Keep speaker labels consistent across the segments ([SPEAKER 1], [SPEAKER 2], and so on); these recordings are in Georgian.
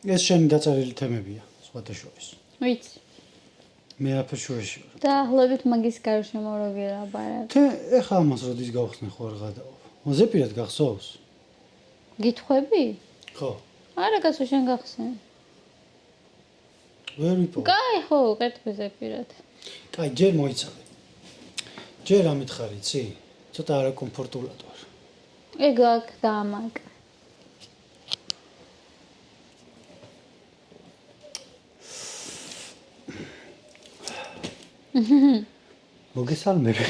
[SPEAKER 1] ეს შენი დაწერილი თემებია, სხვათა შორის.
[SPEAKER 2] ვიცი.
[SPEAKER 1] მე აფშურში ვარ.
[SPEAKER 2] დაახლოებით მაგის გარშემო რო ვილაპარაკ.
[SPEAKER 1] թե ეხლა ამას როდის გავხსნე ხო არ გადავა. ზეპირად გახსოვს?
[SPEAKER 2] გითხვები?
[SPEAKER 1] ხო.
[SPEAKER 2] არა, გასულ შენ გახსენ.
[SPEAKER 1] ვერ ვიპოვე.
[SPEAKER 2] კაი, ხო, კეთბი ზეპირად.
[SPEAKER 1] კაი, ჯერ მოიცადე. ჯერ ამითხარი, ცი? ცოტა არაკომფორტულად ვარ.
[SPEAKER 2] ეგ აქ დამაკ.
[SPEAKER 1] მოგესალმები.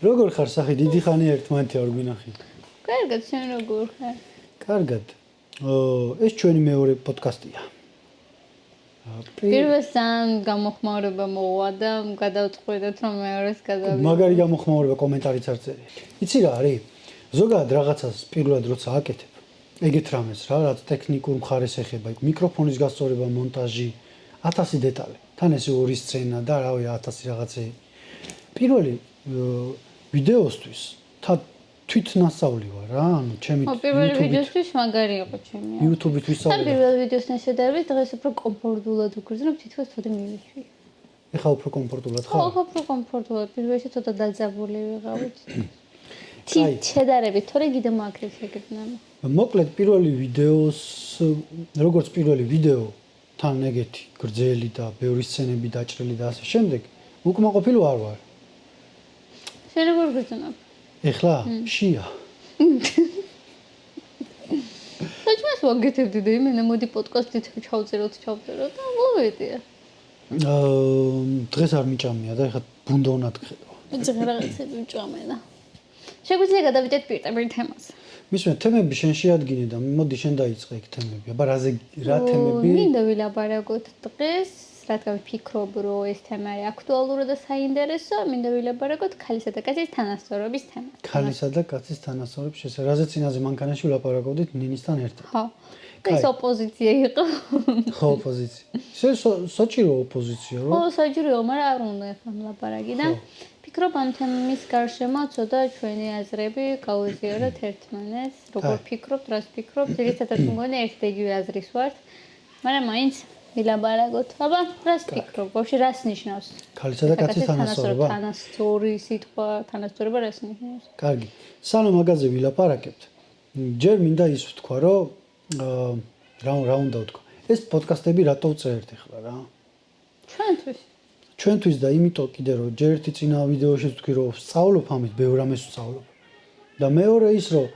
[SPEAKER 1] როგორ ხარ სახი? დიდი ხანი ერთმანეთი არ გვინახი.
[SPEAKER 2] კარგად, შენ როგორ ხარ?
[SPEAKER 1] კარგად. ეს ჩვენი მეორე პოდკასტია.
[SPEAKER 2] პირველსთან გამოხმაურება მოვა და გადავწყვეტეთ რომ მეორეს გადავიდეთ.
[SPEAKER 1] მაგარი გამოხმაურება კომენტარიც არ წერია. იცი რა არის? ზოგადად რაღაცას პირველად როცა აკეთებ, ეგეთ რამეს რა, რაც ტექნიკურ მხარეს ეხება, მიკროფონის გასწორება, მონტაჟი, 1000 დეტალი. თან ეს ორი სცენა და რავი 1000 რაღაცე. პირველი ვიდეოსთვის თვითნასწავლი ვარ რა, ანუ ჩემი
[SPEAKER 2] პირველი ვიდეოსთვის მაგარი იყო ჩემი.
[SPEAKER 1] YouTube-ით ვისწავლე.
[SPEAKER 2] და პირველ ვიდეოსთან შედარებით დღეს უფრო კომფორტულად ვგრძნობ, თითქოს ცოტა მივიშვი.
[SPEAKER 1] ეხლა უფრო კომფორტულად ხარ?
[SPEAKER 2] ხო, უფრო კომფორტულად. პირველში ცოტა დაძაბული ვიყავით. შედარებით, თორე კიდე მოაქრეს ეგრნამა.
[SPEAKER 1] მოკლედ პირველი ვიდეოს, როგორც პირველი ვიდეო, თან ეგეთი გრძელი და ბევრი სცენები დაჭრილი და ასე შემდეგ, უკმაყოფილო არ ვარ.
[SPEAKER 2] შენ როგორ გრძნობ?
[SPEAKER 1] ეხლა შია.
[SPEAKER 2] საჭმელს ვაგეთებდი და იმენა მოდი პოდკასტით ჩავწეროთ და მოვედია.
[SPEAKER 1] დღეს არ მიჭამია და ეხლა ბუნდოვნად გხედავ.
[SPEAKER 2] ძღ რაღაცები მჭამენა. შეგვიძლია გადავიდეთ პირდაპირ თემაზე.
[SPEAKER 1] მისმე თემები შენ შეადგინე და მოდი შენ დაიწყე იქ თემები. აბა რა თემები?
[SPEAKER 2] მინდა ვილაპარაკოთ დღეს, რადგან ვფიქრობ, რომ ეს თემა არის აქტუალური და საინტერესო, მინდა ვილაპარაკოთ ქალისა და კაცის თანასწორობის თემა.
[SPEAKER 1] ქალისა და კაცის თანასწორობის შესახებ. რაზე წინაზე მანქანაში ვილაპარაკობდით ნინისთან ერთად.
[SPEAKER 2] ხო. ეს ოპოზიცია იყო.
[SPEAKER 1] ხო, ოპოზიცია. ეს საჭირო ოპოზიცია, რო?
[SPEAKER 2] ხო, საჭიროა, მაგრამ არ უნდა ახლა ვილაპარაკი და ფიქრობ ამ თემის გარშემო ცოტა ჩვენი აზრები გავიზიაროთ ერთმანეთს. როგორ ფიქრობთ, რას ფიქრობთ? ძირითადად მგონი ერთ-ერთი აზრის ვართ, მაგრამ მაინც ვილაპარაკოთ. აბა, რას ფიქრობ? ვაფშე რას ნიშნავს?
[SPEAKER 1] ქალისა და კაცის თანასწორობა.
[SPEAKER 2] თანასწორი სიტყვა, თანასწორობა რას ნიშნავს?
[SPEAKER 1] კარგი. სანამ მაგაზე ვილაპარაკებთ, ჯერ მინდა ის ვთქვა, რომ რა უნდა ვთქვა. ეს პოდკასტები რატო ვწერთ ახლა რა? ჩვენთვის და იმიტომ კიდე რომ ჯერ ერთი წინა ვიდეოში ვთქვი რომ ვსწავლობ ამით, ბევრ რამეს ვსწავლობ. და მეორე ის რომ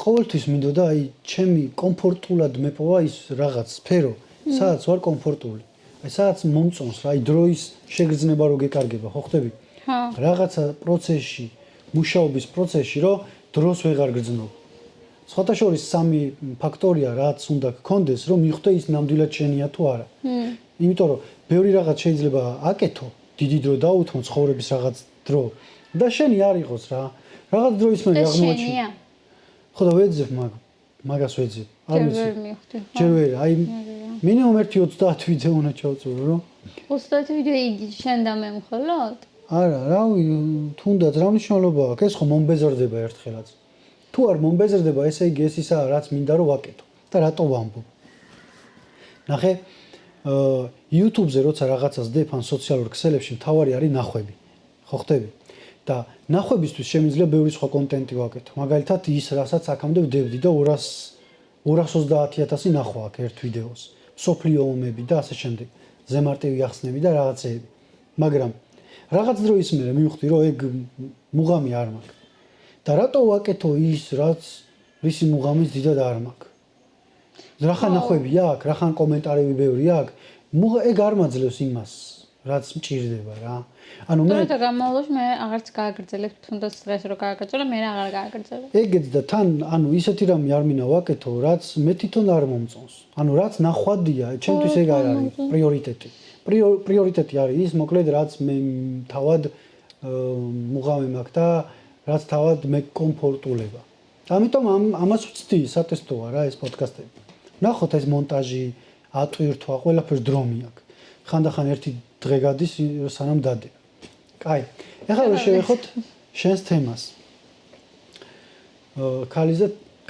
[SPEAKER 1] ყოველთვის მინდოდა აი ჩემი კომფორტულად მეპოვა ის რაღაც სფერო, სადაც ვარ კომფორტული. აი სადაც მომწონს რა, აი დროის შეგრძნება რო გეკარგება, ხო ხდები?
[SPEAKER 2] ხო.
[SPEAKER 1] რაღაცა პროცესში, მუშაობის პროცესში რო დროს ვეღარ გრძნობ. სხვათა შორის სამი ფაქტორია რაც უნდა გქონდეს, რომ მიხვდე ის ნამდვილად შენია თუ არა. იმიტომ რომ ბევრი რაღაც შეიძლება აკეთო, დიდი დრო დაუთმო ცხოვრების რაღაც დრო და შენი არ იყოს რა. რაღაც დროის მე აღმოჩნდა. ხო და ვეძებ მაგას ვეძებ.
[SPEAKER 2] არ ვიცი.
[SPEAKER 1] ჯერ ვერ, აი მინიმუმ 1-30 ვიდეო უნდა ჩავწერო, რომ
[SPEAKER 2] 30 ვიდეო იგი შენ და მე მხოლოდ?
[SPEAKER 1] არა, რავი, თუნდაც რა მნიშვნელობა აქვს? ეს ხო მომბეზრდება ერთხელაც. თუ არ მომბეზრდება, ესე იგი ეს ისაა, რაც მინდა რომ ვაკეთო და რატო ვამბობ. ნახე, YouTube-ზე როცა რაღაცას დებ ან სოციალურ ქსელებში, მთავარი არის ნახვები. ხო ხდები? და ნახვებისთვის შემიძლია ბევრი სხვა კონტენტი ვაკეთო. მაგალითად, ის რასაც აქამდე ვდებდი და 230,000 ნახვა აქვს ერთ ვიდეოს. სოფლიო ომები და ასე შემდეგ. ზემარტივი ახსნები და რაღაცეები. მაგრამ რაღაც დროის მერე მივხვდი, რომ ეგ მუღამი არ მაქვს. და რატო ვაკეთო ის, რაც რისი მუღამის დიდად არ მაქვს. რახან ნახვები აქვს, რახან კომენტარები ბევრი აქვს. ეგ არ მაძლევს იმას, რაც მჭირდება რა. ანუ მე
[SPEAKER 2] და გამავლობაში მე აღარც გააგრძელებ, თუნდაც დღეს რო გააგრძელე, მე აღარ გააგრძელებ.
[SPEAKER 1] ეგეც და თან, ანუ ისეთი რამე არ მინდა ვაკეთო, რაც მე თვითონ არ მომწონს. ანუ რაც ნახვადია, ჩემთვის ეგ არ არის პრიორიტეტი. პრიორიტეტი არის ის, მოკლედ რაც მე თავად მუღამი მაქვს და რაც თავად მე კომფორტულება. ამიტომ ამას ვწდი, სატესტოა რა ეს პოდკასტები. ნახოთ ეს მონტაჟი, ატვირთვა, ყველაფერს დრო მიაქვს. ხანდახან ერთი დღე გადის, სანამ დადე. კაი. ეხლა რომ შევეხოთ შენს თემას.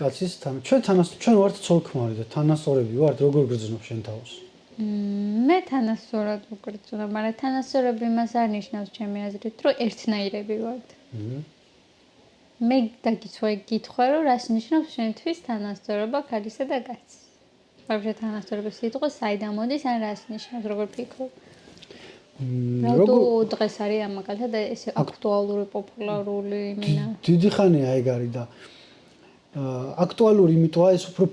[SPEAKER 1] კაცის ჩვენ ვართ ცოლ-ქმარი და თანასწორები ვართ, როგორ გრძნობ შენ თავს?
[SPEAKER 2] მე თანასწორად ვგრძნობ, მაგრამ თანასწორები მას არ ნიშნავს ჩემი აზრით, რომ ერთნაირები ვართ. მე გითხრა, რომ რას ნიშნავს შენთვის თანასწორობა ქალისა და კაცის? ვაფშე თანასწორობის სიტყვა საიდან მოდის, ან რას ნიშნავს, როგორ ფიქრობ? რატო დღეს არის ამაგალითად ეს აქტუალური, პოპულარული იმინა?
[SPEAKER 1] დიდი ხანია ეგ არის და აქტუალური იმიტოა ეს უფრო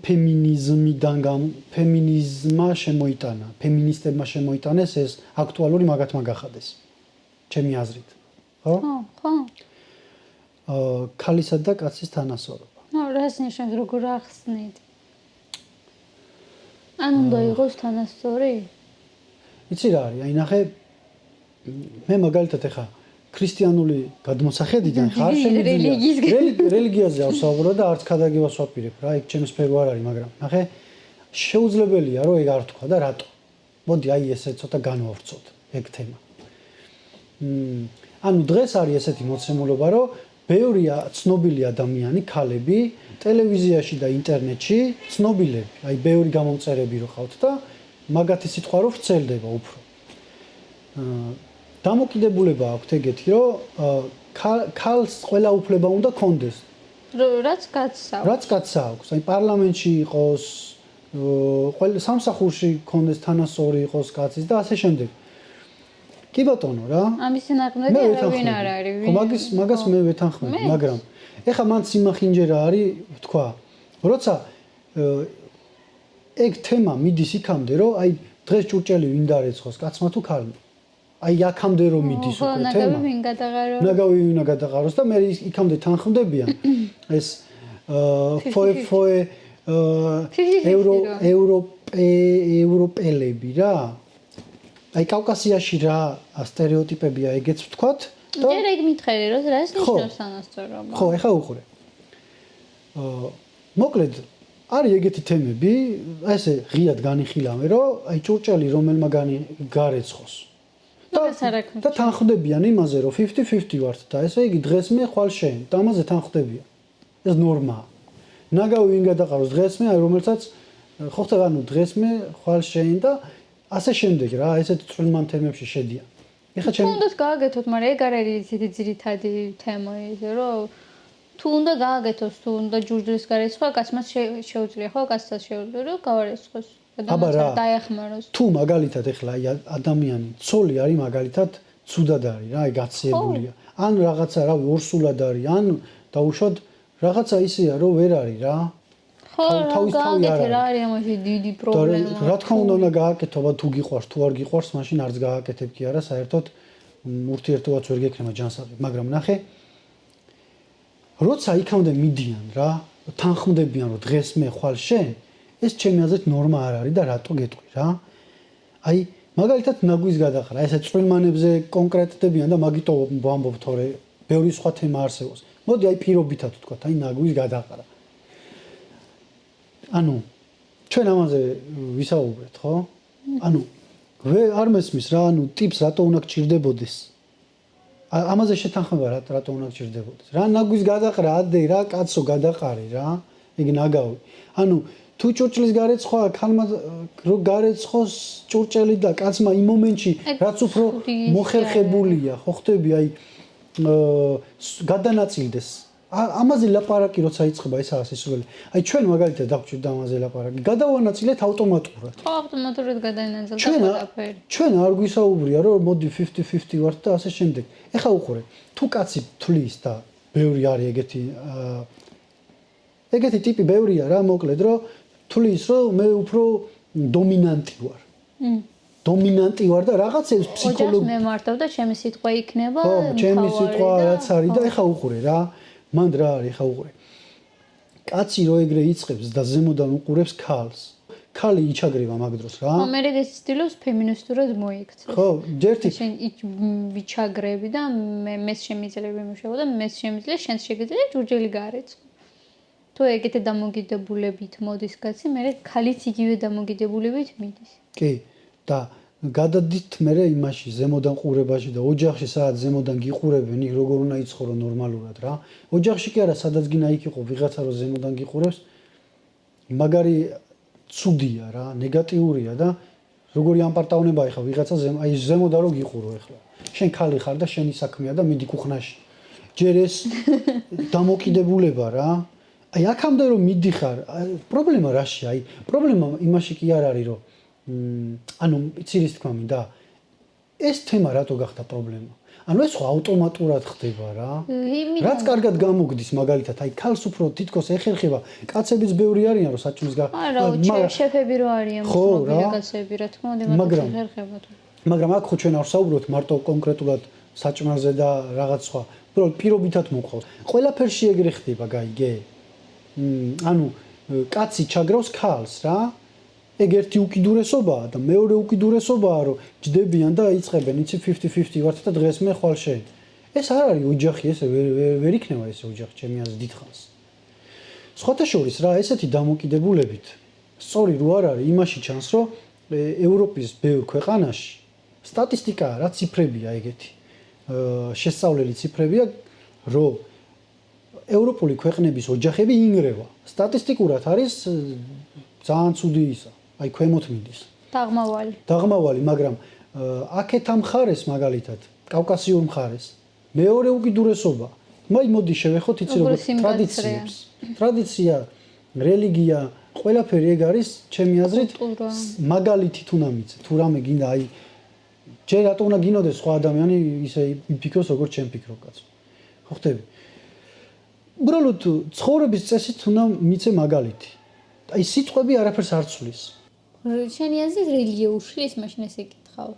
[SPEAKER 1] ფემინიზმმა შემოიტანა, ფემინისტებმა შემოიტანეს ეს აქტუალური მაგათმა გახადეს. ჩემი აზრით. ხო?
[SPEAKER 2] ხო.
[SPEAKER 1] ქალისა და კაცის თანასწორობა.
[SPEAKER 2] რას ნიშნავს, როგორ ახსნით? ან უნდა იყოს თანასწორი?
[SPEAKER 1] იცი რა არის? აი ნახე მე მაგალითად ეხა ქრისტიანული გადმოსახედიდან ხარ შემიძლია რელიგიაზე ავსაუბრო და არც ქადაგებას ვაპირებ რა, იქ ჩემს სფერო არ არის, მაგრამ ნახე შეუძლებელია რომ ეგ არ თქვა და რატო? მოდი აი ესე ცოტა განვავრცოთ ეგ თემა. ანუ დღეს არის ესეთი მოცემულობა, რომ ბევრია ცნობილი ადამიანი, ქალები, ტელევიზიაში და ინტერნეტში ცნობილები, აი ბევრი გამომწერები რო ყავთ და მაგათი სიტყვა რო ვრცელდება უფრო. დამოკიდებულება აქვს ეგეთი, რომ ქალს ყველა უფლება უნდა კონდეს.
[SPEAKER 2] რაც კაცსა.
[SPEAKER 1] რაც კაცსა აქვს. აი პარლამენტში იყოს, ყველა სამსახურში კონდეს თანასწორი იყოს კაცის და ასე შემდეგ. კი ბატონო რა.
[SPEAKER 2] ამის ნაკმედი არავინ არ არის.
[SPEAKER 1] ხო მაგას მე ვეთანხმები, მაგრამ ეხა მან სიმახინჯერა არის, თქვა, როცა ეგ თემა მიდის იქამდე, რომ აი დღეს ჭურჭელი ვინ დარეცხოს, კაცმა თუ ქალმა. აი აქამდე რომ მიდის უკვე თემა.
[SPEAKER 2] ნაგავი ვინ გადაღაროს?
[SPEAKER 1] ნაგავი ვინ გადაღაროს და მე იქამდე თანხმდებიან ეს ევროპელები რა. აი კავკასიაში რა სტერეოტიპებია ეგეც ვთქვათ
[SPEAKER 2] და ჯერ ეგ მითხარი რომ რას ნიშნავს თანასწორობა?
[SPEAKER 1] ხო, ეხა უყურე. მოკლედ არის ეგეთი თემები, ესე ღიად განიხილავე, რომ აი ჭურჭელი რომელმა გარეცხოს. და თანხმდებიან იმაზე, რომ 50-50 ვართ და ესე იგი დღეს მე ხვალ შენ და ამაზე თანხმდებიან. ეს ნორმაა. ნაგავი ვინ გადაყაროს დღეს მე, აი რომელსაც ხო ხდება, ანუ დღეს მე ხვალ შენ და ასე შემდეგ რა, ესეთ წვრილმან თემებში შედიან. ეხლა ჩემ
[SPEAKER 2] თუნდაც გააგეთოთ, მაგრამ ეგ არ არის ისეთი ძირითადი თემა ისე, რომ თუ უნდა გააგეთოს, თუ უნდა ჯურჯლის გარეცხვა, კაცმა შეუძლია, ხო, კაცსაც შეუძლია, რომ გავარეცხოს.
[SPEAKER 1] აბა რა,
[SPEAKER 2] დაეხმაროს.
[SPEAKER 1] თუ მაგალითად ეხლა აი ადამიანი ცოლი არის მაგალითად ცუდად არის რა, აი გაციებულია. ან რაღაცა რავი ორსულად არის, ან დაუშვათ რაღაცა ისეა, რომ ვერ არის რა.
[SPEAKER 2] ხო, გააკეთე რა არის ამაში დიდი პრობლემა.
[SPEAKER 1] რა თქმა უნდა გააკეთო, თუ გიყვარს, თუ არ გიყვარს, მაშინ არც გააკეთებ კი არა, საერთოდ ურთიერთობაც ვერ გექნება ჯანსაღი, მაგრამ ნახე როცა იქამდე მიდიან რა, თანხმდებიან რომ დღეს მე ხვალ შენ, ეს ჩემი აზრით ნორმა არ არის და რატო გეტყვი რა? აი მაგალითად ნაგვის გადაყრა, ესე წვრილმანებზე კონკრეტდებიან და მაგიტო ვამბობ თორე ბევრი სხვა თემა არსებობს. მოდი აი პირობითად ვთქვათ, აი ნაგვის გადაყრა. ანუ ჩვენ ამაზე ვისაუბრეთ, ხო? ანუ არ მესმის რა, ანუ ტიპს რატო უნდა გჭირდებოდეს? ამაზე შეთანხმება რატო უნდა გჭირდებოდეს? რა ნაგვის გადაყრა, ადე რა კაცო გადაყარი რა, ეგ ნაგავი. ანუ თუ ჭურჭლის გარეცხვა, ქალმა რო გარეცხოს ჭურჭელი და კაცმა იმ მომენტში რაც უფრო მოხერხებულია, ხო ხტები, აი გადანაწილდეს. ამაზე ლაპარაკი როცა იწყება, ესაა სისულელი. აი ჩვენ მაგალითად დავჭირდა ამაზე ლაპარაკი. გადავანაწილეთ ავტომატურად.
[SPEAKER 2] ხო, ავტომატურად გადაინაწილდა ყველაფერი.
[SPEAKER 1] ჩვენ არ გვისაუბრია, რომ მოდი 50-50 ვართ და ასე შემდეგ. ეხა უყურე, თუ კაცი თulis და ბევრი არის ეგეთი ტიპი ბევრია რა, მოკლედ, რომ თulis, რომ მე უფრო დომინანტი ვარ. დომინანტი ვარ და რაღაცებს
[SPEAKER 2] ფსიქოლოგი ოჯახს მემართავ და ჩემი სიტყვა იქნება.
[SPEAKER 1] ხო, ჩემი სიტყვა რაც არის და ეხა უყურე რა. მანდ რა არის, ხა უყურე. კაცი რო ეგრე იწყებს და ზემოდან უყურებს ქალს. ქალი იჩაგრება მაგ დროს რა.
[SPEAKER 2] ხო, მე ეს ცდილობს ფემინისტურად მოიქცეს.
[SPEAKER 1] ხო, ჯერთი
[SPEAKER 2] შენ ვიჩაგრები და მეს შემიძლია ვიმუშაო და მეს შემიძლია შენს შეგიძლია ჯურჯელი გარეცხო. თუ ეგეთი დამოკიდებულებით მოდის კაცი, მე ქალიც იგივე დამოკიდებულებით მიდის.
[SPEAKER 1] კი, და გადადით მე იმაში ზემოდან ყურებაში და ოჯახში სადაც ზემოდან გიყურებენ, იქ როგორ უნდა იცხოვრო ნორმალურად რა. ოჯახში კი არა, სადაც გინდა იქ იყო ვიღაცა რომ ზემოდან გიყურებს, მაგარი ცუდია რა, ნეგატიურია და როგორი ამპარტავნება ეხა ვიღაცა აი ზემოდან რო გიყურო ეხლა. შენ ქალი ხარ და შენი საქმეა და მიდი კუხნაში. ჯერ ეს დამოკიდებულება რა. აი აქამდე რომ მიდიხარ, პრობლემა რაშია? აი პრობლემა იმაში კი არ არის რომ ანუ იცი რის თქმა მინდა ეს თემა რატო გახდა პრობლემა? ანუ ეს ხო ავტომატურად ხდება რა. რაც კარგად გამოგდის მაგალითად, აი ქალს უფრო თითქოს ეხერხება, კაცებიც ბევრი არიან რომ საჭმლის
[SPEAKER 2] არა, შეფები რო არიან მოგია კაცები რა თქმა უნდა, მაგრამ ეხერხება თუ.
[SPEAKER 1] მაგრამ აქ ხო ჩვენ არ ვსაუბრობთ მარტო კონკრეტულად საჭმელზე და რაღაც სხვა, უბრალოდ პირობითად მოყავს. ყველაფერში ეგრე ხდება, გაიგე? ანუ კაცი ჩაგრავს ქალს რა. ეგ ერთი უკიდურესობაა და მეორე უკიდურესობაა რომ ჯდებიან და იწყებენ იცი 50-50 ვართ და დღეს მე ხვალ შენ. ეს არ არის ოჯახი, ესე ვერ იქნება ესე ოჯახი ჩემი აზრით დიდხანს. სხვათა შორის რა ესეთი დამოკიდებულებით სწორი რო არ არის იმაში ჩანს რომ ევროპის ბევრ ქვეყანაში სტატისტიკაა რა ციფრებია ეგეთი. შესწავლელი ციფრებია რომ ევროპული ქვეყნების ოჯახები ინგრევა. სტატისტიკურად არის ძალიან ცუდი ისა. აი ქვემოთ მიდის. დაღმავალი, მაგრამ აქეთ ამ მხარეს მაგალითად, კავკასიურ მხარეს მეორე უკიდურესობა. მოდი შევეხოთ იცი როგორ ტრადიციებს. ტრადიცია, რელიგია, ყველაფერი ეგ არის ჩემი აზრით მაგალითი თუ ნამიცე. თუ რამე გინდა აი ჯერ რატო უნდა გინოდეს სხვა ადამიანი ისე იფიქროს როგორც ჩემ ფიქრობ კაცო. ხო ხტები? უბრალოდ ცხოვრების წესით უნდა მიცე მაგალითი. აი სიტყვები არაფერს არ ცვლის.
[SPEAKER 2] შენი აზრით რელიგია უშლის მაშინ ესე გითხავ.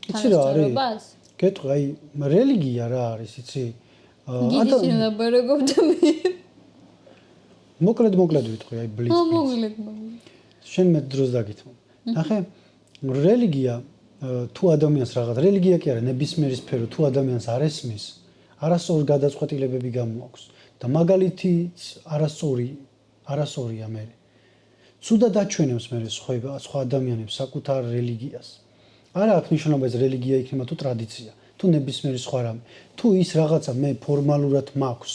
[SPEAKER 1] იცი რა არის? გეტყვი აი რელიგია რა არის იცი?
[SPEAKER 2] გიდი ლაბარაკობ და მე.
[SPEAKER 1] მოკლედ ვიტყვი აი ბლიც.
[SPEAKER 2] მოკლედ.
[SPEAKER 1] შენ მე დროს დაგითმო. ნახე რელიგია თუ ადამიანს რაღაც რელიგია კი არა ნებისმიერი სფერო თუ ადამიანს არ ესმის არასწორი გადაწყვეტილებები გამოაქვს და მაგალითიც არასწორია მე. ცუდად აჩვენებს მე სხვა ადამიანებს საკუთარ რელიგიას. არა აქვს მნიშვნელობა ეს რელიგია იქნება თუ ტრადიცია, თუ ნებისმიერი სხვა რამე. თუ ის რაღაცა მე ფორმალურად მაქვს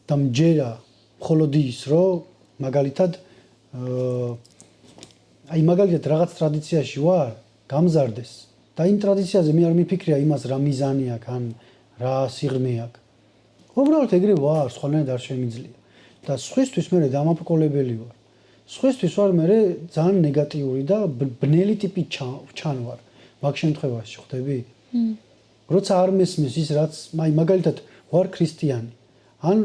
[SPEAKER 1] და მჯერა მხოლოდ ის, რომ მაგალითად აი მაგალითად რაღაც ტრადიციაში ვარ, გამზარდეს და იმ ტრადიციაზე მე არ მიფიქრია იმას რა მიზანი აქვს, ან რა სიღრმე აქვს. უბრალოდ ეგრე ვარ, სხვანაირად არ შემიძლია. და სხვისთვის მე დამაპყრობელი ვარ. სხვისთვის ვარ მე ძალიან ნეგატიური და ბნელი ტიპი ჩანვარ. მაგ შემთხვევაში ხვდები? როცა არ მესმის ის რაც აი მაგალითად ვარ ქრისტიანი. ან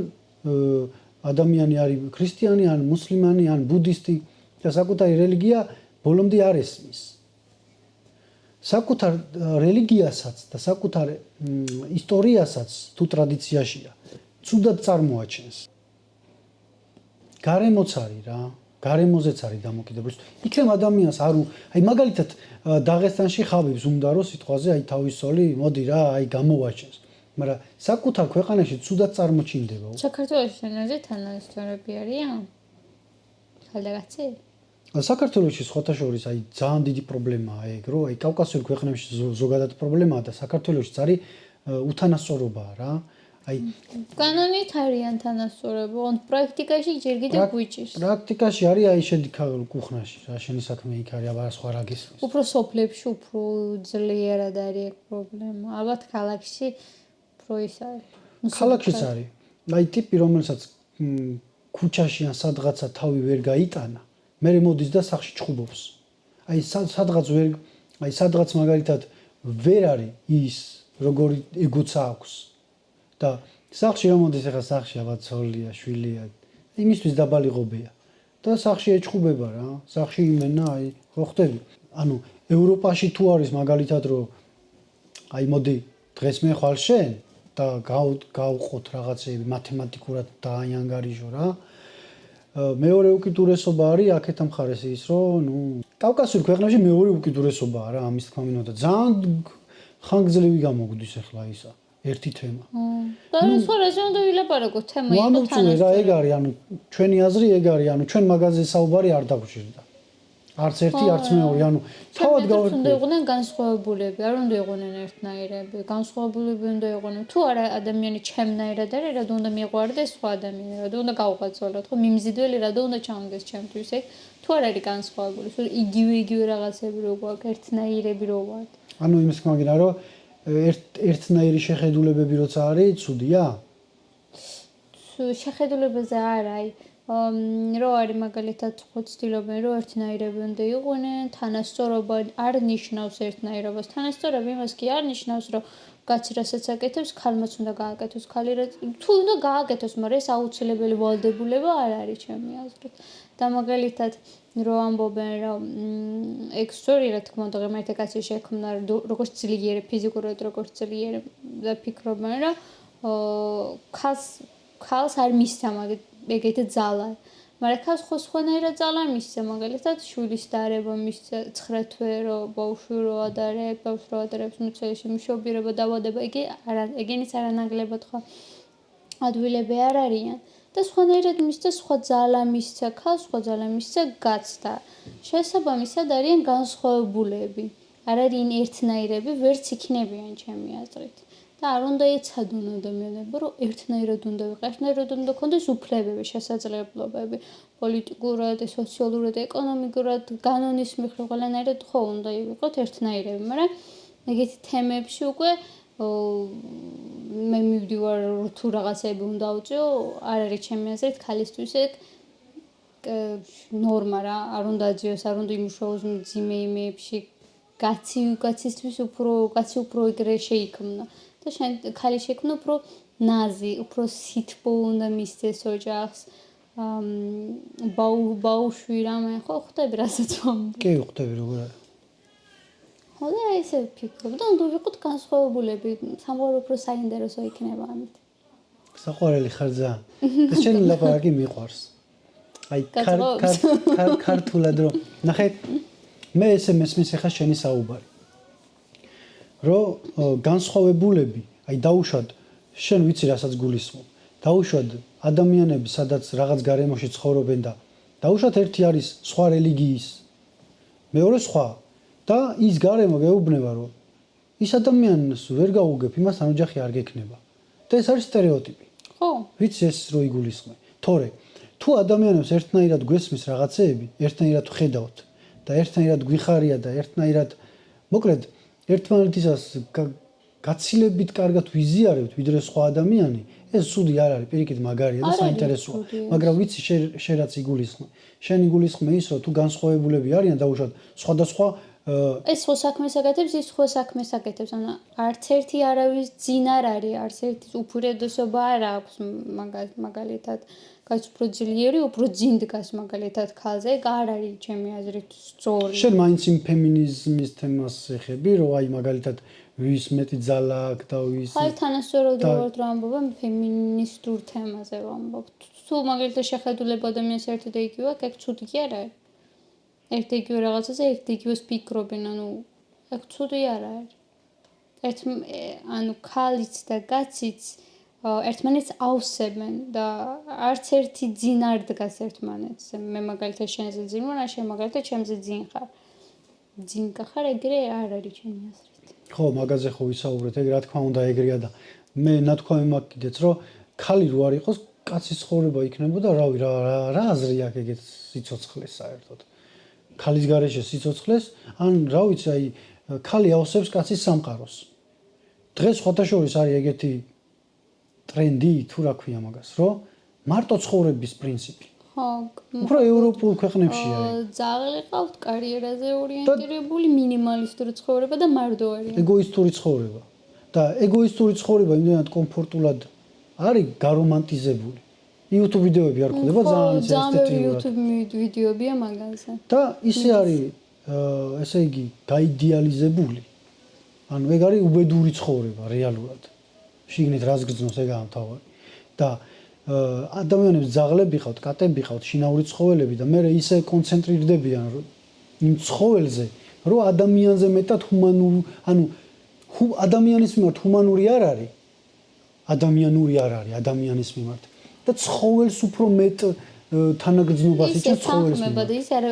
[SPEAKER 1] ადამიანი არის ქრისტიანი, ან მუსლიმანი, ან ბუდისტი და საკუთარი რელიგია ბოლომდე არ ესმის. საკუთარ რელიგიასაც და საკუთარ ისტორიასაც თუ ტრადიციაშია ცუდად წარმოაჩენს. გარემოც არის რა, გარემოზეც არის დამოკიდებული. იქნებ ადამიანს არ აი მაგალითად დაღესტანში ხავებს უნდა რომ სიტყვაზე აი თავის სოლი მოდი რა აი გამოვაჩენს. მაგრამ საკუთარ ქვეყანაში ცუდად წარმოჩინდება.
[SPEAKER 2] საქართველოში შენაზე თანასწორები არიან? ხალხაცი?
[SPEAKER 1] საქართველოში სხვათა შორის აი ძალიან დიდი პრობლემაა ეგ, რომ აი კავკასიურ ქვეყნებში ზოგადად პრობლემაა და საქართველოშიც არის უთანასწორობაა რა. აი
[SPEAKER 2] კანონით არიან თანასწორები, on პრაქტიკაში ჯერ კიდევ გვიჭირს.
[SPEAKER 1] პრაქტიკაში არის აი შედი კუხნაში, რა შენი საქმე იქ არის, აბა სხვა რა გესმის.
[SPEAKER 2] უფრო სოფლებში უფრო ძლიერად არის ეგ პრობლემა. ალბათ ქალაქში უფრო ის არის.
[SPEAKER 1] ქალაქშიც არის. აი ტიპი რომელსაც ქუჩაში ან სადღაცა თავი ვერ გაიტანა, მე მოდის და სახში ჩხუბობს. აი სადღაც მაგალითად ვერ არის ის როგორი ეგოცა აქვს. და სახში რომ მოდის ახლა სახში აბა ცოლია, შვილია, იმისთვის დაბალი ღობეა. და სახში ეჩხუბება რა, სახში იმენა, აი, ხო ხტები? ანუ ევროპაში თუ არის მაგალითად რომ აი მოდი დღეს მე ხვალ შენ და გავყოთ რაღაცები მათემატიკურად დააიანგარიჟო რა. მეორე უკიდურესობა არის აქეთ ამ მხარეს ის რომ ნუ კავკასიურ ქვეყნებში მეორე უკიდურესობაა რა ამის თქმა მინდა და ძალიან ხანგრძლივი გამოგვდის ახლა ისა ერთი თემა.
[SPEAKER 2] და სხვა რა უნდა ვილაპარაკოთ თემა იყო
[SPEAKER 1] თანასწორობა. რა ეგ არის ანუ ჩვენი აზრი ეგ არის ანუ ჩვენ მაგაზე საუბარი არ დაგვჭირდა. არც ერთი, არც მეორე. ანუ თავად
[SPEAKER 2] გავაკეთე. უნდა იყვნენ განსხვავებულები, არ უნდა იყვნენ ერთნაირები. განსხვავებულები უნდა იყვნენ. თუ არა ადამიანი ჩემნაირად არის, რა უნდა მიყვარდეს სხვა ადამიანი, რა უნდა გავუყაცოლოთ, ხო, მიმზიდველი რა უნდა ჩამგეს ჩემთვის, თუ არ არის განსხვავებული, თუ იგივე რაღაცები რო გვაქვს, ერთნაირები რო ვართ.
[SPEAKER 1] ანუ იმის მაგინა რომ ერთნაირი შეხედულებები როცა არის, ცუდია?
[SPEAKER 2] შეხედულებაზე არა, რო არის მაგალითად ხო ცდილობენ რომ ერთნაირები უნდა იყვნენ, თანასწორობა არ ნიშნავს ერთნაირობას. თანასწორობა იმას კი არ ნიშნავს, რომ კაცი რასაც აკეთებს, ქალმაც უნდა გააკეთოს, ქალი რაც თუ უნდა გააკეთოს, მაგრამ ეს აუცილებელი ვალდებულება არ არის ჩემი აზრით. და მაგალითად რო ამბობენ რომ ეგ სწორია რა თქმა უნდა ღმერთი კაცი შექმნა როგორც ძლიერი ფიზიკურად როგორც ძლიერი და ფიქრობენ რომ ქალს არ მისცა ეგეთი ძალა. მაგრამ ქალს ხო სხვანაირად ძალა მისცა, მაგალითად შვილის დარება მისცა, 9 თვე რო ბავშვი რო ადარებს, მუცელში მშობიერება დავადება, ეგენიც არანაკლებად ხო ადვილები არ არიან. და სხვანაირად მისცა, სხვა ძალა მისცა, ქალს სხვა ძალა მისცა, გაცდა. შესაბამისად არიან განსხვავებულები. არ არიან ერთნაირები, ვერც იქნებიან ჩემი აზრით. და არ უნდა ეცადონ ადამიანები, რომ ერთნაირად უნდა ვიყო, ერთნაირად უნდა ქონდეს უფლებები, შესაძლებლობები, პოლიტიკურად, სოციალურად, ეკონომიკურად, განონის მიხედვით, ყველანაირად ხო უნდა ვიყოთ ერთნაირები, მაგრამ ეგეთი თემებში უკვე მე მივდივარ თუ რაღაცები უნდა ავწიო, არ არის ჩემი აზრით ქალისთვის ეგ ნორმა რა, არ უნდა აძიოს, არ უნდა იმუშაოს მძიმე იმეებში, კაცისთვის კაცი უფრო ეგრე შეიქმნა. და ქალი შექმნა უფრო ნაზი, უფრო სითბო უნდა მისცეს ოჯახს. ბავშვი რამე ხო ხვდები რასაც ვამბობ.
[SPEAKER 1] კი, ხვდები როგორ არის.
[SPEAKER 2] ხო და ესე ვფიქრობ და უნდა ვიყოთ განსხვავებულები, სამყარო უფრო საინტერესო იქნება ამით.
[SPEAKER 1] საყვარელი ხარ ძალიან. და შენ ლაპარაკი მიყვარს. აი ქართულად რომ ნახე მე ესე მესმის ახლა შენი საუბარი. რომ განსხვავებულები, აი დაუშვათ შენ ვიცი რასაც გულისხმობ. დაუშვათ ადამიანები, სადაც რაღაც გარემოში ცხოვრობენ და დაუშვათ ერთი არის სხვა რელიგიის, მეორე სხვა და ის გარემო გეუბნება რომ ის ადამიანს ვერ გაუგებ, იმასთან ოჯახი არ გექნება. და ეს არის სტერეოტიპი.
[SPEAKER 2] ხო.
[SPEAKER 1] ვიცი ეს რო იგულისხმე. თორე თუ ადამიანებს ერთნაირად გვესმის რაღაცეები, ერთნაირად ხედავთ და ერთნაირად გვიხარია და ერთნაირად მოკლედ ერთმანეთისას გაცილებით კარგად ვიზიარებთ ვიდრე სხვა ადამიანი, ეს ცუდი არ არის, პირიქით მაგარია და საინტერესოა. მაგრამ ვიცი შენ რაც იგულისხმე. შენ იგულისხმე ის რომ თუ განსხვავებულები არიან დაუშვათ სხვადასხვა
[SPEAKER 2] ეს ხო საქმეს აკეთებს, ის ხო საქმეს აკეთებს. ანუ არც ერთი არავის ძინ არ არის, არც ერთი უპირატესობა არ აქვს მაგალითად. კაც უფრო ძლიერი, უფრო ძინ დგას მაგალითად ქალზე, ეგ არ არის ჩემი აზრით სწორი.
[SPEAKER 1] შენ მაინც იმ ფემინიზმის თემას ეხები, რომ აი მაგალითად ვის მეტი ძალა აქვს და ვის
[SPEAKER 2] აი თანასწორად ვარ ამბობ ფემინისტურ თემაზე ვამბობ. თუ მაგალითად შეხედულება ადამიანს ერთი და იგივე აქვს, ეგ ცუდი კი არ არის. ერთი იგივე რაღაცაზე ერთი იგივეს ფიქრობენ, ანუ ეგ ცუდი არ არის. ანუ ქალიც და კაციც ერთმანეთს ავსებენ და არც ერთი ძინ არ დგას ერთმანეთზე. მე მაგალითად შენზე ძინ ვარ, შენ მაგალითად ჩემზე ძინ ხარ. ძინ ხარ, ეგრე არ არის ჩემი აზრით.
[SPEAKER 1] ხო, მაგაზე ხო ვისაუბრეთ, ეგ რა თქმა უნდა ეგრეა და მე ნათქვამი მაქვს კიდეც, რომ ქალი რო არ იყოს, კაცის ცხოვრება იქნებოდა, რავი, რა აზრი აქვს ეგეთ სიცოცხლეს საერთოდ. ქალის გარეშე სიცოცხლეს, ან რა ვიცი, აი ქალი ავსებს კაცის სამყაროს. დღეს ხოთაშორის არის ეგეთი ტრენდი, თუ რა ქვია მაგას, რომ მარტო ცხოვრების პრინციპი.
[SPEAKER 2] ხო,
[SPEAKER 1] უფრო ევროპულ ქვეყნებში არის.
[SPEAKER 2] ძაღლი ყავთ კარიერაზე ორიენტირებული მინიმალისტური ცხოვრება და მარდოარი.
[SPEAKER 1] ეგოისტური ცხოვრება. და ეგოისტური ცხოვრება იმდენად კომფორტულად არის გარომანტიზებული. YouTube ვიდეოები არ ხვდება ძალიან ესთეტიურად.
[SPEAKER 2] YouTube ვიდეოებია მაგაზე.
[SPEAKER 1] და ისე არის, ესე იგი, გაიდეალიზებული. ანუ ეგ არის უბედური ცხოვრება რეალურად. შიგნით რას გრძნობს ეგ ამთავარი. და ადამიანებს ძაღლები ყავთ, კატები ყავთ, შინაური ცხოველები და მე ისე კონცენტრირდებიან იმ ცხოველზე, რომ ადამიანზე მეტად ჰუმანური, ანუ ადამიანის მიმართ ჰუმანური არ არის. ადამიანური არ არის ადამიანის მიმართ. და ცხოველს უფრო მეტ თანაგრძნობას იჩენს ცხოველის
[SPEAKER 2] ხმება და ის არ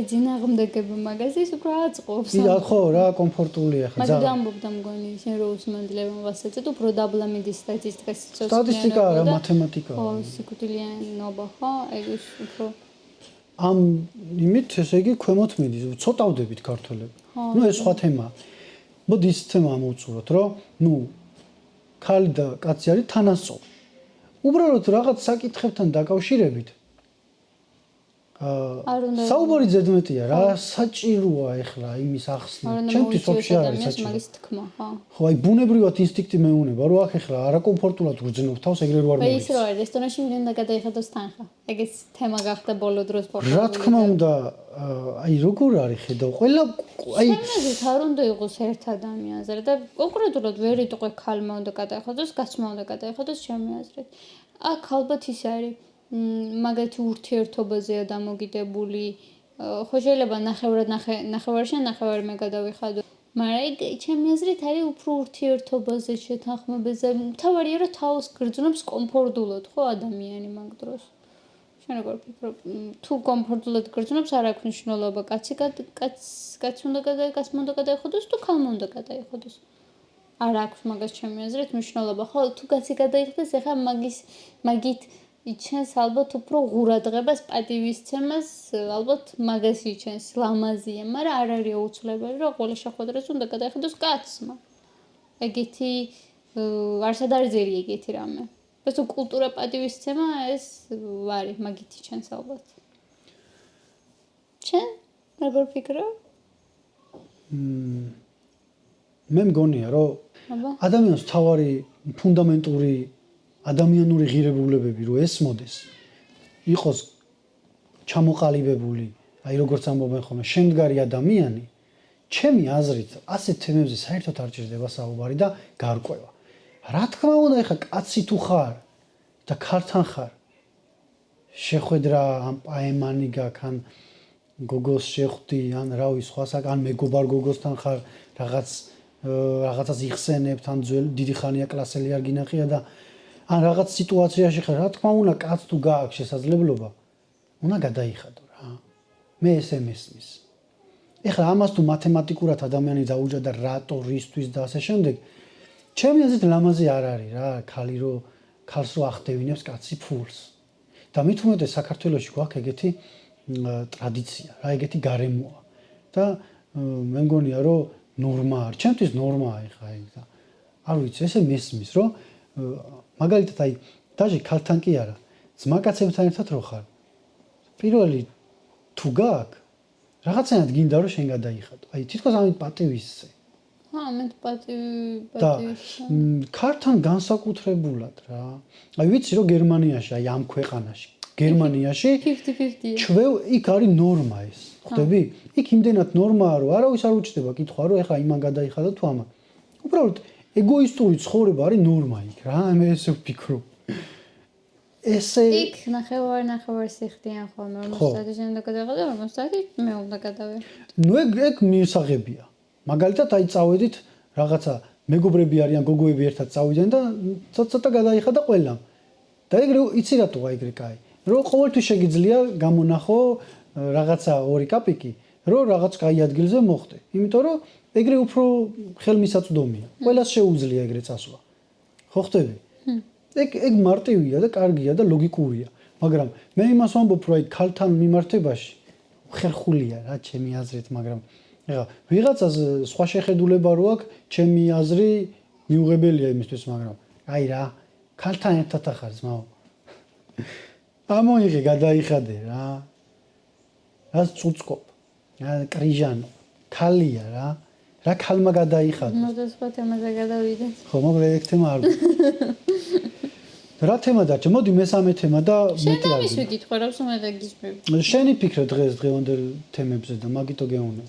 [SPEAKER 2] ეძინაღმდეგება მაგას ის უფრო აწყობს.
[SPEAKER 1] ხო რა კომფორტულია ხა
[SPEAKER 2] მაგ დამბობდა მგონი შენ რო უსმენდლება ვასეცეთ უფრო დაბლა მიდის სტატისტიკას სიცოცხლე.
[SPEAKER 1] სტატისტიკა რა მათემატიკაა.
[SPEAKER 2] ხო სიკუთილიანობა ხო ეგ ის უფრო
[SPEAKER 1] ამ იმით ესე იგი ქვემოთ მიდის ცოტავდებით ქართველები. ნუ ეს სხვა თემაა. მოდი ის თემა ამოვწუროთ რომ ნუ ქალი და კაცი არის თანასწორი. უბრალოდ რაღაც საკითხებთან დაკავშირებით საუბარი ზედმეტია რა საჭიროა ეხლა იმის ახსნა ჩემთვის ვაფშე არის საჭირო
[SPEAKER 2] მაგის თქმა ხო
[SPEAKER 1] ხო აი ბუნებრივად ინსტინქტი მეუნება რომ აქ ეხლა არაკომფორტულად ვგრძნობ თავს ეგრე რო არ მოიწევს
[SPEAKER 2] ის რო არის რესტორანში მიდენ და გადაიხადოს თანხა ეგეც თემა გახდა ბოლო დროს პოპულარული
[SPEAKER 1] რა თქმა უნდა აი როგორ არის ხედავ ყველა აი
[SPEAKER 2] შემეზეთ არ უნდა იყოს ერთ ადამიანზე და კონკრეტულად ვერ იტყვე ქალმა უნდა გადაიხადოს გაცმა უნდა გადაიხადოს ჩემი აზრით აქ ალბათ ის არის მაგათი ურთიერთობაზეა დამოკიდებული ხო შეიძლება ნახევარში ნახევარი მე გადავიხადო მაგრამ ჩემი აზრით არის უფრო ურთიერთობაზე შეთანხმებაზე თავარია რომ თავს გრძნობს კომფორტულად ხო ადამიანი მაგ დროს შენ როგორ ფიქრობ თუ კომფორტულად გრძნობს არ აქვს მნიშვნელობა კაცი უნდა გადაიხადოს თუ ქალმა უნდა გადაიხადოს არ აქვს მაგას ჩემი აზრით მნიშვნელობა ხო თუ კაცი გადაიხადოს ეხლა მაგით იჩენს ალბათ უფრო ღურადღებას პატივისცემას ალბათ მაგას იჩენს ლამაზია მაგრამ არ არის აუცილებელი რომ ყველა შეხვედრას უნდა გადაიხადოს კაცმა ეგეთი არსად არ ძერი ეგეთი რამე ეს კულტურა პატივისცემა ეს არის მაგით იჩენს ალბათ შენ როგორ ფიქრობ
[SPEAKER 1] მე მგონია რომ ადამიანს თავარი ფუნდამენტური ადამიანური ღირებულებები რო ესმოდეს იყოს ჩამოყალიბებული აი როგორც ამბობენ ხოლმე შემდგარი ადამიანი ჩემი აზრით ასეთ თემებზე საერთოდ არ ჭირდება საუბარი და გარკვევა რა თქმა უნდა ეხა კაცი თუ ხარ და ქალთან ხარ შეხვედრა ამ პაემანი გაქან გოგოს შეხვდი ან რავი სხვასაკ ან მეგობარ გოგოსთან ხარ რაღაცას იხსენებთ ან დიდი ხანია კლასელი არ გინახია და ან რაღაც სიტუაციაში ხარ, რა თქმა უნდა, კაც თუ გააქვს შესაძლებლობა, უნდა გადაიხადო რა. მე ესე მესმის. ეხლა ამას თუ მათემატიკურად ადამიანი დაუჯდა და რატო, რისთვის და ასე შემდეგ, ჩემი აზრით ლამაზი არ არის რა, ქალს რო ახდევინებს კაცი ფულს. და მით უმეტეს საქართველოში გვაქვს ეგეთი ტრადიცია, რა, ეგეთი გარემოა. და მე მგონია, რომ ნორმა არის. ჩემთვის ნორმაა ეხლა ეგ და არ ვიცი, ესე მესმის, რომ მაგალითად აი დაჟე ქალთან კი არა ძმაკაცებთან ერთად რო ხარ პირველი თუ გაქვს რაღაცნაირად გინდა რომ შენ გადაიხადო აი თითქოს ამით პატივისცე
[SPEAKER 2] ხო ამით პატივისცე
[SPEAKER 1] და ქალთან განსაკუთრებულად რა აი ვიცი რომ გერმანიაში აი ამ ქვეყანაში გერმანიაში
[SPEAKER 2] 50-50
[SPEAKER 1] ჩვენ იქ არის ნორმა ეს ხვდები იქ იმდენად ნორმაა რომ არავის არ უჩნდება კითხვა რომ ეხლა იმან გადაიხადო თუ ამან უბრალოდ ეგოისტური ცხოვრება არის ნორმა იქ რა მე ესე ვფიქრობ ესე
[SPEAKER 2] იქ ნახევარ სიხდიან ხოლმე 50 შენ უნდა გადაიღო და 50 მე უნდა გადავიხადო
[SPEAKER 1] ნუ ეგ მიუსაღებია მაგალითად აი წავედით რაღაცა მეგობრები არიან გოგოები ერთად წავიდნენ და ცოტა გადაიხადა ყველამ და ეგრე იცი რატოა ეგრე კაი რომ ყოველთვის შეგიძლია გამონახო რაღაცა 2 კაპიკი რომ რაღაც კაი ადგილზე მოხდე იმიტომ რომ ეგრე უფრო ხელმისაწვდომია. ყველას შეუძლია ეგრე წასვლა. ხო ხტები? ეგ მარტივია და კარგია და ლოგიკურია. მაგრამ მე იმას ვამბობ, რომ აი ქალთან მიმართებაში ხერხულია რა ჩემი აზრით, მაგრამ ეხლა ვიღაცას სხვა შეხედულება რო აქვს, ჩემი აზრი მიუღებელია იმისთვის, მაგრამ აი რა, ქალთან ერთად ახარ ძმაო. ამოიღე გადაიხადე რა. რას წუწკობ? რა კრიჟანო. ქალია რა. რა ქალმა გადაიხადოს.
[SPEAKER 2] მოდი სხვა თემაზე გადავიდეთ.
[SPEAKER 1] ხო, მაგრამ ეგ თემა არ რა თემა დარჩა? მოდი მესამე თემა და მეტი არ.
[SPEAKER 2] შენ ის ვიკითხე, რა ვსმენ და გიჩვევ.
[SPEAKER 1] შენი ფიქრე დღევანდელ თემებზე და მაგითო გეუნე.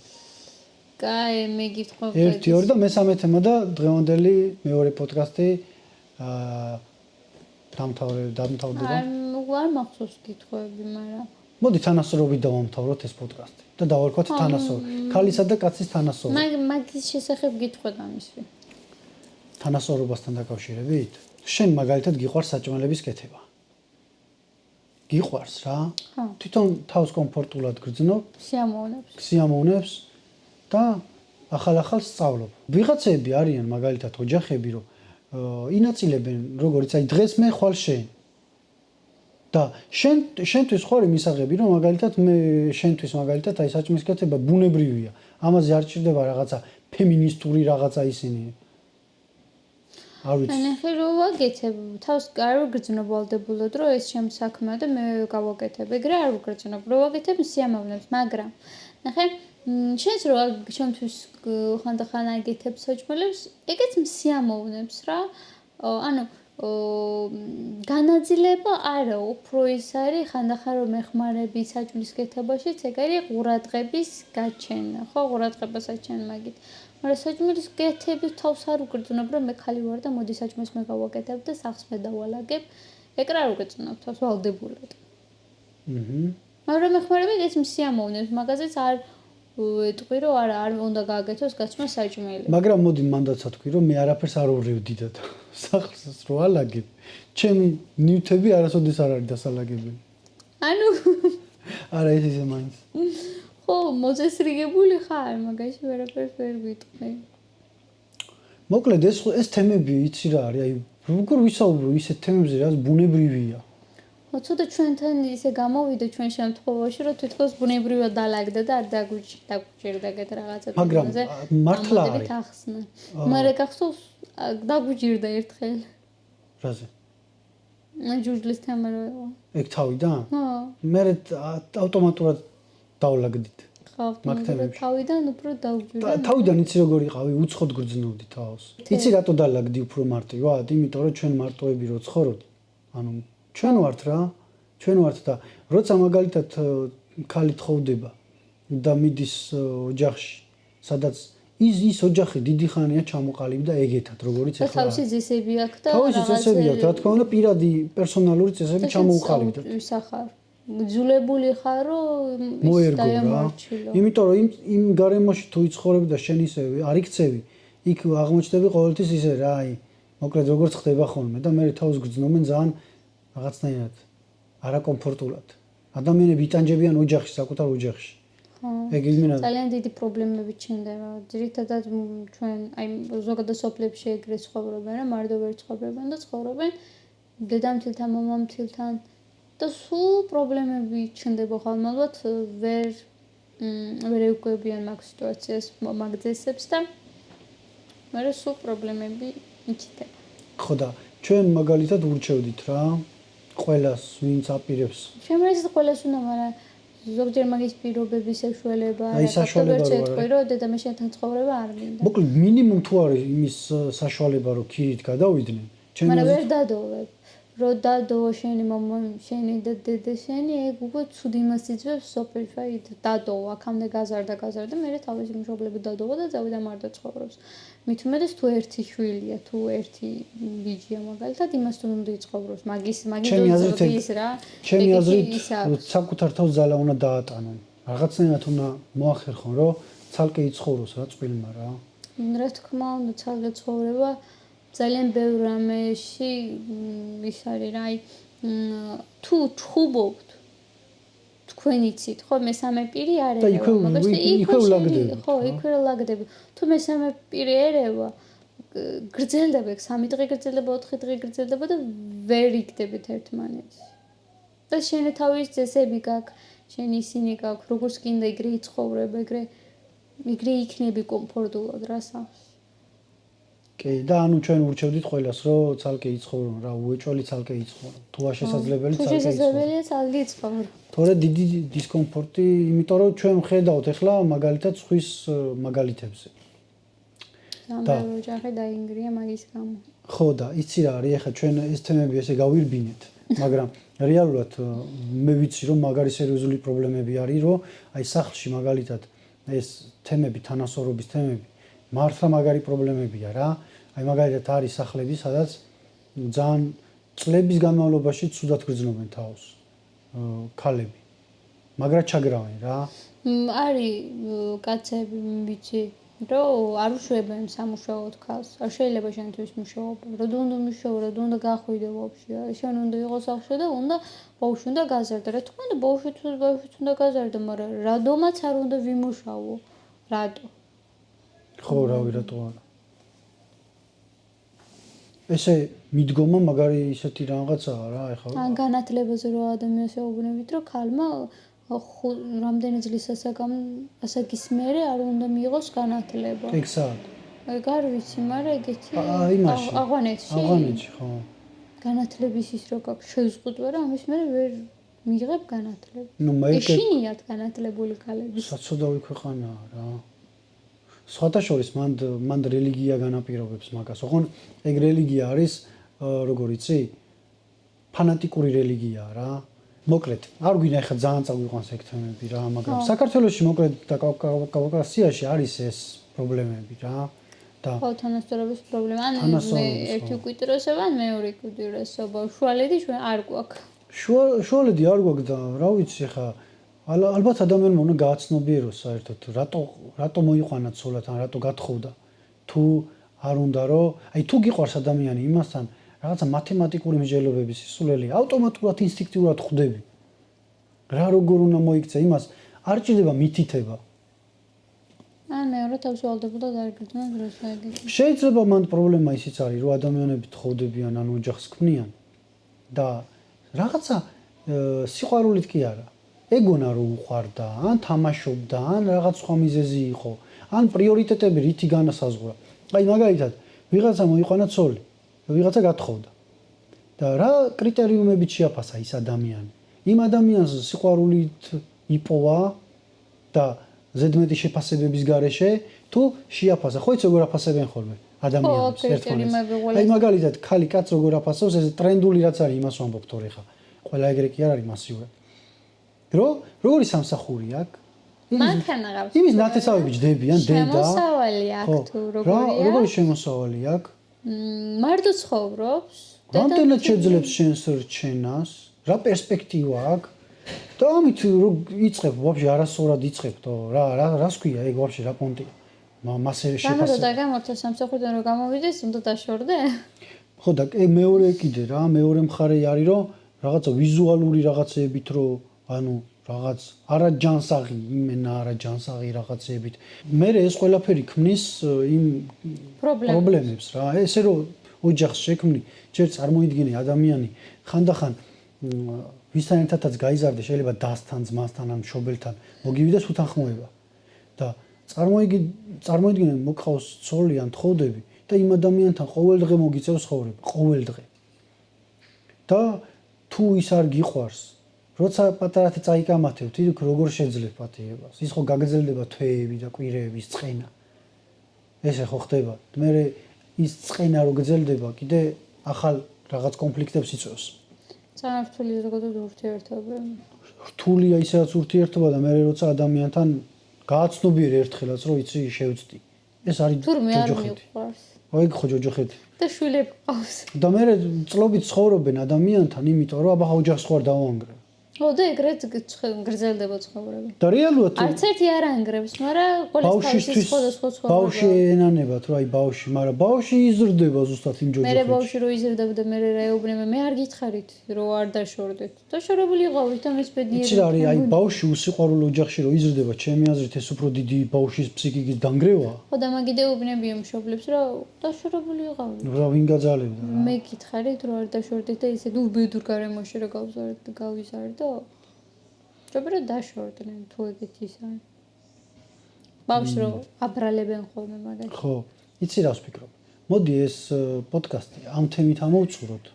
[SPEAKER 2] კაი, მე გითხო.
[SPEAKER 1] ერთი ორი და მესამე თემა და დღევანდელი მეორე პოდკასტი დამთავრდება.
[SPEAKER 2] არ მახსოვს კითხვები, მაგრამ
[SPEAKER 1] მოდი თანასწორობით დავამთავროთ ეს პოდკასტი და დავარქვათ თანასწორობა. ქალისა და კაცის თანასწორობა.
[SPEAKER 2] მაგის შესახებ გითხვა დამისვი.
[SPEAKER 1] თანასწორობასთან დაკავშირებით? შენ მაგალითად გიყვარს საჭმელების კეთება. გიყვარს რა.
[SPEAKER 2] ხო.
[SPEAKER 1] თვითონ თავს კომფორტულად გრძნობ,
[SPEAKER 2] სიამოვნებს
[SPEAKER 1] და ახალ სწავლობ. ვიღაცები არიან მაგალითად ოჯახები, რომ ინაწილებენ, როგორც აი დღეს მე ხვალ შენ. და შენთვის ხო არის მისაღები, რომ მაგალითად მე შენთვის მაგალითად აი საჭმლის კეთება ბუნებრივია. ამაზე არ ჭირდება რაღაცა ფემინისტური რაღაცა ისინი. არ ვიცი.
[SPEAKER 2] ნახე რომ ვაგეთებ, თავს არ ვგრძნობ ვალდებულად, რომ ეს ჩემ საქმეა და მე გავაკეთებ. ეგრე არ ვგრძნობ, რომ ვაგეთებ სიამოვნებს, მაგრამ ნახე შენს რო ჩემთვის ხანდახან აგეთებ საჭმელებს, ეგეც სიამოვნებს რა. ანუ განაძლება არა, უფრო ის არის ხანდახან რომ ეხმარები საჭმლის კეთებაშიც, ეგ არის ყურადღების გაჩენა, ხო, ყურადღებას აჩენ მაგით. მაგრამ საჭმლის კეთების თავს არ ვგრძნობ, რომ მე ხალი ვარ და მოდი საჭმელს მე გავაკეთებ და სახს მე დავალაგებ. ეგ რა ვგრძნობ თავს ვალდებულად. მაგრამ ეხმარები ეს სიამოვნებს, მაგაზეც არ ეტყვი რომ არ უნდა გააკეთოს გაჩმა საჭმელი.
[SPEAKER 1] მაგრამ მოდი მანდაცა თქვი რომ მე არაფერს არ ვრივდიდად. სახლს რო ალაგებ, ჩემი ნივთები არასოდეს არ არის დასალაგებელი.
[SPEAKER 2] ანუ
[SPEAKER 1] არა ეს ისე მაინც.
[SPEAKER 2] ხო, მოწესრიგებული ხარ, მაგაში ვერაფერს ვერ ვიტყვი.
[SPEAKER 1] მოკლედ ეს თემები იცი რა არის, აი როგორ ვისაუბრო ისეთ თემებზე, რაც ბუნებრივია.
[SPEAKER 2] ხო, ცოტა ჩვენთან ისე გამოვიდა ჩვენ შემთხვევაში, რომ თვითონ ბუნებრივად დალაგდა და არ დაგვჭირდა ეგეთ რაღაცა.
[SPEAKER 1] მაგრამ მართლა არის.
[SPEAKER 2] მაგრამ გახსოვს დაგვჭირდა ერთხელ.
[SPEAKER 1] რაზე?
[SPEAKER 2] ჯუჯლის თემა რო იყო.
[SPEAKER 1] ეგ თავიდან?
[SPEAKER 2] ხო.
[SPEAKER 1] მე ავტომატურად დავლაგდით.
[SPEAKER 2] ხო, თავიდან უფრო დაგვჭირდა.
[SPEAKER 1] თავიდან იცი როგორ იყავი, უცხოდ გრძნობდი თავს. იცი რატო დალაგდი უფრო მარტივად? იმიტომ რომ ჩვენ მარტოები რო ცხოვრობ. ანუ ჩვენ ვართ რა. ჩვენ ვართ და როცა მაგალითად ქალი თხოვდება და მიდის ოჯახში, სადაც ის ოჯახი დიდი ხანია ჩამოყალიბდა და ეგეთად, როგორიც ახლა.
[SPEAKER 2] თავისი წესები აქვს და
[SPEAKER 1] თავისი წესები აქვს, რა თქმა უნდა, პირადი პერსონალური წესები ჩამოუყალიბდა.
[SPEAKER 2] ისა ხარ. ძულებული ხარ, რომ
[SPEAKER 1] დაემორჩილო. იმიტომ რომ იმ გარემოში თუ იცხოვრები და შენ ისე არ იქცევი, იქ აღმოჩნდები ყოველთვის ისე რა, აი, მოკლედ როგორც ხდება ხოლმე და მე თავს გრძნობენ ძალიან რაღაცნაირად არაკომფორტულად. ადამიანები იტანჯებიან ოჯახში, საკუთარ ოჯახში.
[SPEAKER 2] ხო.
[SPEAKER 1] ეგ იმენა
[SPEAKER 2] ძალიან დიდი პრობლემები ჩნდება. ძირითადად ჩვენ აი ზოგადად სოფლებში ეგრე ცხოვრობენ, რა მარტო ვერ ცხოვრობენ და ცხოვრობენ დედამთილთან, მამამთილთან და სულ პრობლემები ჩნდება ხალხმალბათ ვერ ეგვებიან მაგ სიტუაციას, მაგ ძესებს და მაგრამ სულ პრობლემები იჩნდება.
[SPEAKER 1] ხო და ჩვენ მაგალითად ურჩევდით რა ყველას ვინც აპირებს.
[SPEAKER 2] შემიძლია ყველას უნდა, მაგრამ ზოგჯერ მაგის პირობების საშუალება
[SPEAKER 1] აი საშუალება
[SPEAKER 2] ეტყვი რომ დედამე შენთან ცხოვრება არ მინდა.
[SPEAKER 1] მოკლედ მინიმუმ თუ არის იმის საშუალება რომ ქირით გადავიდნენ,
[SPEAKER 2] ჩვენ მაგრამ ვერ დადოვებ. რო დადო შენი მამა, შენი და დედა შენი, ეგ უკვე ცუდი იმას იწვევს სოფელში, აი დადო, აქამდე გაზარდა და მე თავისი მშობლები დადოვა და წავიდა მარტო ცხოვრობს. მით უმეტეს თუ ერთი შვილია, თუ ერთი ბიჯია მაგალითად, იმას თუ უნდა იცხოვროს, მაგის ის რა.
[SPEAKER 1] ჩემი აზრით, საკუთარ თავს ძალა უნდა დაატანონ. რაღაცნაირად უნდა მოახერხონ, რომ ცალკე იცხოვროს რა წყვილმა რა.
[SPEAKER 2] რა თქმა უნდა, ცალკე ცხოვრება ძალიან ბევრ რამეში ის არის რა, აი თუ ჩხუბობთ თქვენ იცით, ხო, მესამე პირი არ ერევა, მაგალითად იქვე ვლაგდები. ხო, იქვე ვლაგდები. თუ მესამე პირი ერევა, გრძელდება, 3 დღე გრძელდება, 4 დღე გრძელდება და ვერ იქდებით ერთმანეთს. და შენი თავის წესები გაქვს, შენი ისინი გაქვს, როგორც კიდე ეგრე იცხოვრებ, ეგრე იქნები კომფორტულად რა სახს.
[SPEAKER 1] კი, და ანუ ჩვენ ურჩევდით ყველას, რომ ცალკე იცხოვრონ, რა, უეჭველი ცალკე იცხოვრონ. თუ არ შესაძლებელი ცალკე იცხოვრონ. თუ
[SPEAKER 2] შესაძლებელია ცალკე იცხოვრონ.
[SPEAKER 1] თორე დიდი დისკომფორტი, იმიტომ რომ ჩვენ ხედავთ ახლა მაგალითად სხვის მაგალითებზე.
[SPEAKER 2] და ოჯახი დაინგრია მაგის გამო.
[SPEAKER 1] ხო და იცი რა არის, ახლა ჩვენ ეს თემები ესე გავირბინეთ, მაგრამ რეალურად მე ვიცი რომ მაგარი სერიოზული პრობლემები არის, რომ აი სახლში მაგალითად ეს თემები, თანასწორობის თემები მართლა მაგარი პრობლემებია რა. აი მაგალითად არის სახლები, სადაც ძალიან წლების განმავლობაში ცუდად გრძნობენ თავს ქალები. მაგრა ჩაგრავენ რა.
[SPEAKER 2] არის კაცები, ვიცი, რომ არ უშვებენ სამუშაოდ ქალს. არ შეიძლება შენთვის მუშაობა. როდი უნდა მუშაო, როდი უნდა გახვიდე ვაფშე. შენ უნდა იყოს სახში და უნდა ბავშვი უნდა გაზარდე. რა თქმა უნდა ბავშვიც უნდა გაზარდე, მაგრამ რადომაც არ უნდა ვიმუშაო. რატო?
[SPEAKER 1] ხო, რავი, რატო არა. ესე მიდგომა მაგარი ისეთი რაღაცაა რა, ეხლა.
[SPEAKER 2] ან განათლებაზე რო ადამიანს ეუბნებით, რომ ქალმა რამდენი წლის ასაკის მერე არ უნდა მიიღოს განათლება.
[SPEAKER 1] ეგ საათ.
[SPEAKER 2] ეგ არ ვიცი, მაგრამ ეგეთი
[SPEAKER 1] იმაში.
[SPEAKER 2] ავღანეთში
[SPEAKER 1] ხო.
[SPEAKER 2] განათლების ის რო გაქვს შეზღუდვა, რომ ამის მერე ვერ მიიღებ განათლება.
[SPEAKER 1] ნუ მე
[SPEAKER 2] ეშინიათ განათლებული ქალები.
[SPEAKER 1] საცოდავი ქვეყანაა რა. სხვათა შორის მანდ რელიგია განაპირობებს მაგას. ოღონ ეგ რელიგია არის როგორ იცი? ფანატიკური რელიგიაა რა. მოკლედ, არ გვინდა ახლა ძალიან წავიყვანს ეგ თემები რა, მაგრამ საქართველოში მოკლედ და კავკასიაში არის ეს პრობლემები რა. და
[SPEAKER 2] ხო, თანასწორობის პრობლემა. ან ერთი უკიდურესობა, ან მეორე უკიდურესობა. შუალედი ჩვენ არ გვაქვს.
[SPEAKER 1] შუალედი არ გვაქვს და რა ვიცი ახლა ალბათ ადამიანმა უნდა გააცნობიეროს საერთოდ რატო მოიყვანა ცოლად ან რატო გათხოვდა თუ არ უნდა რომ აი თუ გიყვარს ადამიანი იმასთან რაღაცა მათემატიკური მსჯელობების სისულელი ავტომატურად ინსტინქტიურად ხვდები რა როგორ უნდა მოიქცე იმას არ ჭირდება მითითება
[SPEAKER 2] ან მეორე თავს ვალდებოდა დაგეგმო დროს ეგეთი
[SPEAKER 1] შეიძლება მანდ პრობლემა ისიც არის რომ ადამიანები თხოვდებიან ან ოჯახს ქმნიან და რაღაცა სიყვარულით კი არა ეგონა რომ უყვარდა, ან თამაშობდა, ან რაღაც სხვა მიზეზი იყო, ან პრიორიტეტები რითი განასაზღვრა. აი მაგალითად, ვიღაცა მოიყვანა ცოლი, ვიღაცა გათხოვდა. და რა კრიტერიუმებით შეაფასა ის ადამიანი? იმ ადამიანს სიყვარულით იპოვა და ზედმეტი შეფასებების გარეშე თუ შეაფასა, ხო იცი როგორ აფასებენ ხოლმე ადამიანს ერთმანეთს. აი მაგალითად, ქალი კაცს როგორ აფასებს, ეს ტრენდული რაც არის, იმას ვამბობ თორე ხა. ყველა ეგრე კი არ არის მასიურად. როგორი სამსახური აქვს? იმის ნათესავები ჯდებიან დედა.
[SPEAKER 2] შემოსავალი აქვს თუ როგორია?
[SPEAKER 1] როგორი შემოსავალი აქვს?
[SPEAKER 2] მარტო ცხოვრობს.
[SPEAKER 1] რამდენად შეძლებს შენს რჩენას? რა პერსპექტივა აქვს? და ამით იწყებ, ვაფშე არასწორად იწყებ, თო რას ქვია ეგ ვაფშე რა პონტია? მასე შეფასება.
[SPEAKER 2] ანუ და გამორთა სამსახურიდან რომ გამოვიდეს, უნდა დაშორდე?
[SPEAKER 1] ხო და მეორე კიდე რა, მეორე მხარე არის რომ რაღაცა ვიზუალური რაღაცეებით რომ ანუ რაღაც არაჯანსაღი იმენა არაჯანსაღი რაღაცეებით მე ეს ყველაფერი ქმნის იმ პრობლემებს რა ესე რომ ოჯახს შექმნი ჯერ წარმოიდგინე ადამიანი ხანდახან ვისთან ერთადაც გაიზარდე შეიძლება დასთან ძმასთან ან მშობელთან მოგივიდეს უთანხმოება და წარმოიდგინე მოგყავს ცოლი ან თხოვდები და იმ ადამიანთან ყოველდღე მოგიწევს ცხოვრება ყოველდღე და თუ ის არ გიყვარს როცა პატარათი წაიკამათებ, თვითონ როგორ შეძლებ პატიებას? ის ხო გაგრძელდება თვეები და კვირეების წყენა. ესე ხო ხდება. მე ის წყენა რო გრძელდება, კიდე ახალ რაღაც კონფლიქტებს იწვევს.
[SPEAKER 2] წარართული ზოგადად ურთიერთობები.
[SPEAKER 1] რთულია ისედაც ურთიერთობა და მე როცა ადამიანთან გააცნობიერე ერთხელაც რომ იცი შევწდი. ეს არის ჯოჯოხეთი. აი ხო ჯოჯოხეთი.
[SPEAKER 2] და შვილები ყავს.
[SPEAKER 1] და მე წლობით ცხოვრობენ ადამიანთან, იმიტომ რომ აბა ოჯახს ხوار დავანგრე.
[SPEAKER 2] ო და ეგრეთ გრძელდება ცხოვრება.
[SPEAKER 1] და რეალურად
[SPEAKER 2] არც ერთი არ ანგრევს, მაგრამ ყოველთვის სხვადასხვა ცხოვრება.
[SPEAKER 1] ბავშვი ენანებათ, რა აი ბავშვი, მაგრამ ბავშვი იზრდება ზუსტად იმ ჯოჯოხეთში.
[SPEAKER 2] მე ბავშვი რო იზრდება და მე რა ეუბნება, მე არ გითხარით, რომ არ დაშორდეთ. დაშორებული იყავით და მის ბედნიერი.
[SPEAKER 1] იცი რა არის, აი ბავშვი უსიყვარულო ოჯახში რო იზრდება, ჩემი აზრით ეს უფრო დიდი ბავშვის ფსიქიკის დანგრევაა.
[SPEAKER 2] ხო და მაგიდე ეუბნებია მშობლებს, რომ დაშორებული იყავით.
[SPEAKER 1] რა ვინ გაძალებდა რა.
[SPEAKER 2] მე გითხარით, რომ არ დაშორდეთ და ისე უბედურ გარემოში რა გავიზარდო. ჯობია დაშორდნენ თუ ეგეთი ის არის. ბავშვს რო აბრალებენ ხოლმე მაგას.
[SPEAKER 1] ხო, იცი რა ვფიქრობ. მოდი ეს პოდკასტი ამ თემით ამოვუწუროთ.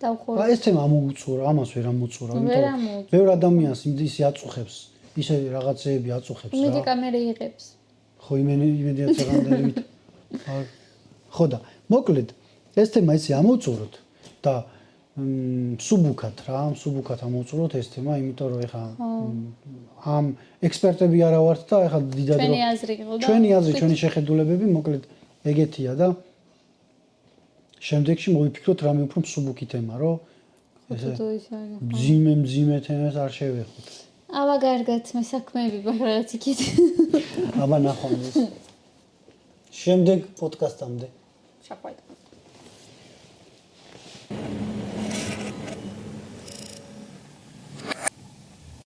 [SPEAKER 1] ეს თემა ამოუწურა, ამას ვერ ამოუწურა,
[SPEAKER 2] იმიტომ
[SPEAKER 1] ბევრ ადამიანს იმდისი აწუხებს, ისე რაღაცეები აწუხებს რა.
[SPEAKER 2] მედიკამენტი იღებს.
[SPEAKER 1] ხო, იმედიაცია განდალით. ხო და მოკლედ ეს თემა ისე ამოვუწუროთ და სუბუქად ამოვუწუროთ ეს თემა, იმიტომ რომ ეხა ამ ექსპერტები არა ვართ და ეხა დიდად
[SPEAKER 2] ჩვენი აზრი იყო და
[SPEAKER 1] ჩვენი აზრი, ჩვენი შეხედულებები მოკლედ ეგეთია და შემდეგში მოვიფიქროთ რამე უფრო სუბუქი თემა, რომ ძიმე თემას არ შევეხოთ.
[SPEAKER 2] აბა კარგად, მე საქმეები ვარ რაღაც იქით.
[SPEAKER 1] აბა ნახვამდის. შემდეგ პოდკასტამდე.
[SPEAKER 2] შაყვეთ.